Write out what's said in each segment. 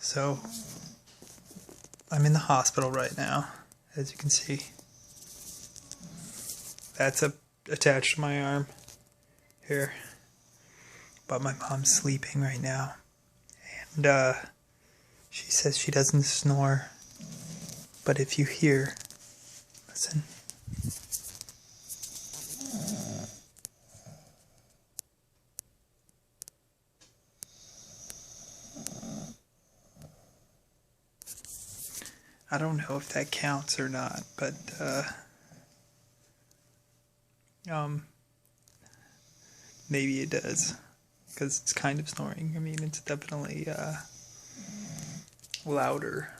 So, I'm in the hospital right now, as you can see. That's attached to my arm here. But my mom's sleeping right now. And she says she doesn't snore. But if you hear, listen. I don't know if that counts or not, but maybe it does, because it's kind of snoring. I mean, it's definitely louder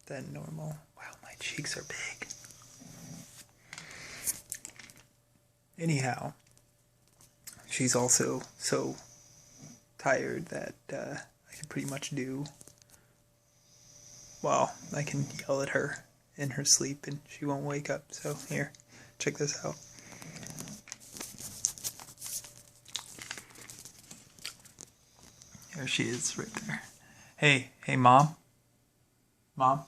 than normal. Wow, my cheeks are big. Anyhow, she's also so tired that I can pretty much do, well, I can yell at her in her sleep and she won't wake up. So here, check this out. There she is right there. Hey, Mom? Mom?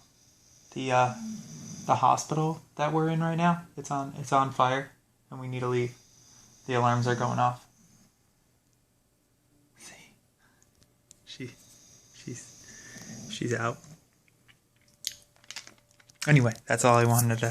The hospital that we're in right now, it's on fire and we need to leave. The alarms are going off. See? She's out. Anyway, that's all I wanted to